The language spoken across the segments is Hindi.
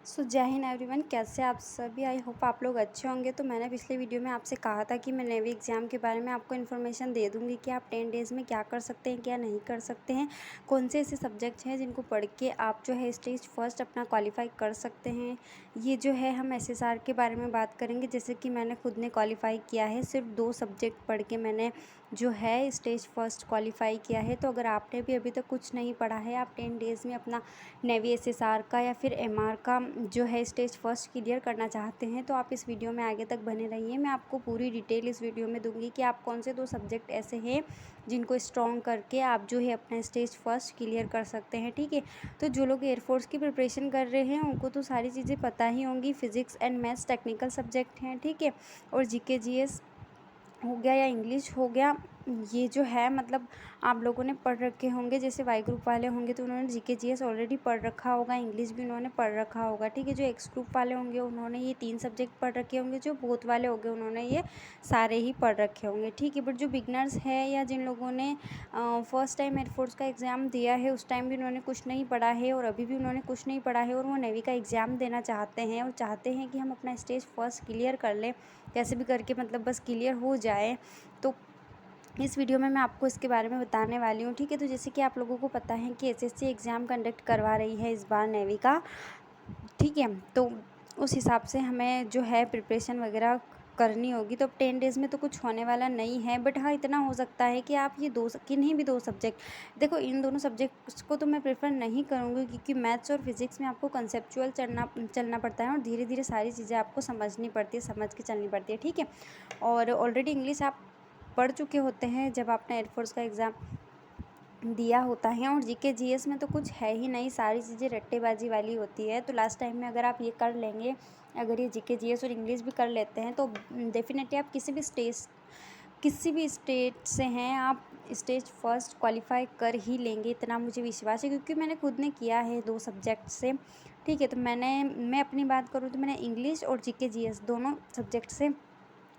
जय हिंद एवरीवन, कैसे आप सभी। आई होप आप लोग अच्छे होंगे। तो मैंने पिछले वीडियो में आपसे कहा था कि मैं नेवी एग्ज़ाम के बारे में आपको इन्फॉर्मेशन दे दूंगी कि आप 10 डेज़ में क्या कर सकते हैं, क्या नहीं कर सकते हैं, कौन से ऐसे सब्जेक्ट्स हैं जिनको पढ़ के आप जो है स्टेज फर्स्ट अपना क्वालिफाई कर सकते हैं। ये जो है हम SSR के बारे में बात करेंगे। जैसे कि मैंने खुद ने क्वालिफाई किया है, सिर्फ 2 सब्जेक्ट पढ़ के मैंने जो है स्टेज फर्स्ट क्वालिफाई किया है। तो अगर आपने भी अभी तक कुछ नहीं पढ़ा है, आप 10 डेज़ में अपना नेवी SSR का या फिर MR का जो है स्टेज फर्स्ट क्लियर करना चाहते हैं, तो आप इस वीडियो में आगे तक बने रहिए। मैं आपको पूरी डिटेल इस वीडियो में दूंगी कि आप कौन से 2 सब्जेक्ट ऐसे हैं जिनको स्ट्रॉन्ग करके आप जो है अपना स्टेज फर्स्ट क्लियर कर सकते हैं। ठीक है, तो जो लोग एयरफोर्स की प्रिपरेशन कर रहे हैं उनको तो सारी चीज़ें पता ही होंगी। Physics and maths technical subject हैं, ठीक है, और GK GS हो गया या इंग्लिश हो गया, ये जो है मतलब आप लोगों ने पढ़ रखे होंगे। जैसे वाई ग्रुप वाले होंगे तो उन्होंने GK GS ऑलरेडी पढ़ रखा होगा, इंग्लिश भी उन्होंने पढ़ रखा होगा। ठीक है, जो एक्स ग्रुप वाले होंगे उन्होंने ये 3 सब्जेक्ट पढ़ रखे होंगे, जो बोथ वाले होंगे उन्होंने ये सारे ही पढ़ रखे होंगे। ठीक है, बट जो बिगनर्स है या जिन लोगों ने फर्स्ट टाइम एयरफोर्स का एग्ज़ाम दिया है, उस टाइम भी उन्होंने कुछ नहीं पढ़ा है और अभी भी उन्होंने कुछ नहीं पढ़ा है और वो नेवी का एग्ज़ाम देना चाहते हैं और चाहते हैं कि हम अपना स्टेज फर्स्ट क्लियर कर लें, कैसे भी करके मतलब बस क्लियर हो जाए, तो इस वीडियो में मैं आपको इसके बारे में बताने वाली हूँ। ठीक है, तो जैसे कि आप लोगों को पता है कि SSC एग्ज़ाम कंडक्ट करवा रही है इस बार नेवी का। ठीक है, तो उस हिसाब से हमें जो है प्रिपरेशन वगैरह करनी होगी। तो अब 10 डेज़ में तो कुछ होने वाला नहीं है, बट हाँ इतना हो सकता है कि आप ये किन्हीं भी 2 सब्जेक्ट, देखो इन दोनों सब्जेक्ट्स को तो मैं प्रेफर नहीं करूँगी क्योंकि मैथ्स और फिजिक्स में आपको कंसेप्चुअल चलना पड़ता है और धीरे धीरे सारी चीज़ें आपको समझनी पड़ती है, समझ के चलनी पड़ती है। ठीक है, और ऑलरेडी इंग्लिश आप पढ़ चुके होते हैं जब आपने एयरफोर्स का एग्ज़ाम दिया होता है, और GK GS में तो कुछ है ही नहीं, सारी चीज़ें रट्टेबाजी वाली होती है। तो लास्ट टाइम में अगर आप ये कर लेंगे, अगर ये GK GS और इंग्लिश भी कर लेते हैं तो डेफिनेटली आप किसी भी स्टेट से हैं, आप स्टेज फर्स्ट क्वालिफाई कर ही लेंगे, इतना मुझे विश्वास है क्योंकि मैंने खुद ने किया है 2 सब्जेक्ट से। ठीक है, तो मैं अपनी बात करूँ तो मैंने इंग्लिश और GK GS दोनों सब्जेक्ट से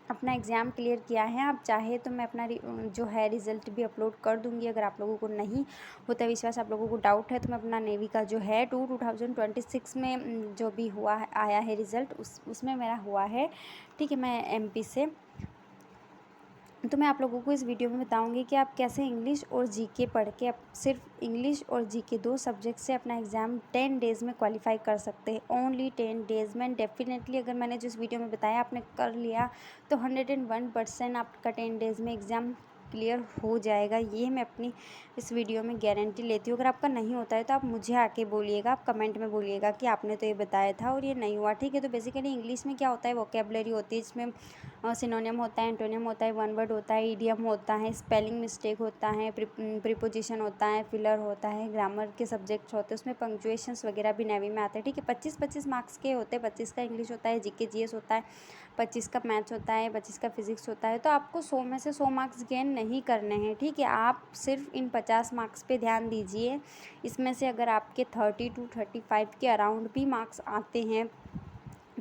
अपना एग्ज़ाम क्लियर किया है। आप चाहे तो मैं अपना जो है रिज़ल्ट भी अपलोड कर दूंगी। अगर आप लोगों को नहीं होता विश्वास, आप लोगों को डाउट है, तो मैं अपना नेवी का जो है 2026 में जो भी हुआ है, आया है रिज़ल्ट, उसमें मेरा हुआ है। ठीक है, मैं MP से, तो मैं आप लोगों को इस वीडियो में बताऊंगी कि आप कैसे इंग्लिश और GK पढ़ के आप सिर्फ इंग्लिश और GK 2 सब्जेक्ट से अपना एग्ज़ाम 10 डेज़ में क्वालिफाई कर सकते हैं। ओनली 10 डेज़ में। डेफिनेटली अगर मैंने जिस वीडियो में बताया आपने कर लिया तो 101% आपका 10 डेज़ में एग्ज़ाम क्लियर हो जाएगा। ये मैं अपनी इस वीडियो में गारंटी लेती हूँ। अगर आपका नहीं होता है तो आप मुझे आके बोलिएगा, आप कमेंट में बोलिएगा कि आपने तो ये बताया था और ये नहीं हुआ। ठीक है, तो बेसिकली इंग्लिश में क्या होता है, वोकेबलरी होती है, इसमें सिनोनियम होता है, एंटोनियम होता है, वन वर्ड होता है, इडियम होता है, स्पेलिंग मिस्टेक होता है, प्रीपोजिशन होता है, फिलर होता है, ग्रामर के सब्जेक्ट्स होते हैं, उसमें पंक्चुएशंस वगैरह भी नेवी में आते हैं। ठीक है, 25-25 मार्क्स के होते हैं। 25 का इंग्लिश होता है, GK GS होता है, 25 का मैथ्स होता है, 25 का फिजिक्स होता है। तो आपको 100 में से 100 मार्क्स गेन नहीं करने हैं। ठीक है, आप सिर्फ इन 50 मार्क्स पे ध्यान दीजिए। इसमें से अगर आपके 30 to 35 के अराउंड भी मार्क्स आते हैं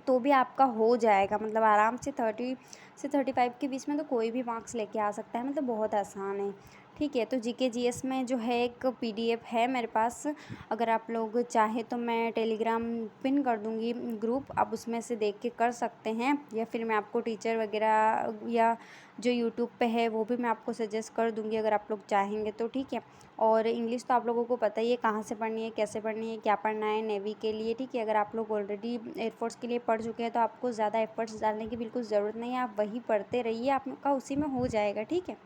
तो भी आपका हो जाएगा, मतलब आराम से 30 से 35 के बीच में तो कोई भी मार्क्स लेके आ सकता है, मतलब बहुत आसान है। ठीक है, तो GK GS में जो है एक PDF है मेरे पास, अगर आप लोग चाहे तो मैं टेलीग्राम पिन कर दूंगी ग्रुप, आप उसमें से देख के कर सकते हैं, या फिर मैं आपको टीचर वगैरह या जो यूट्यूब पे है वो भी मैं आपको सजेस्ट कर दूंगी अगर आप लोग चाहेंगे तो। ठीक है, और इंग्लिश तो आप लोगों को पता ही है कहाँ से पढ़नी है, कैसे पढ़नी है, क्या पढ़ना है नेवी के लिए। ठीक है, अगर आप लोग ऑलरेडी एयरफोर्स के लिए पढ़ चुके हैं तो आपको ज़्यादा एफर्ट्स डालने की बिल्कुल ज़रूरत नहीं है, आप वही पढ़ते रहिए, आपका उसी में हो जाएगा। ठीक है।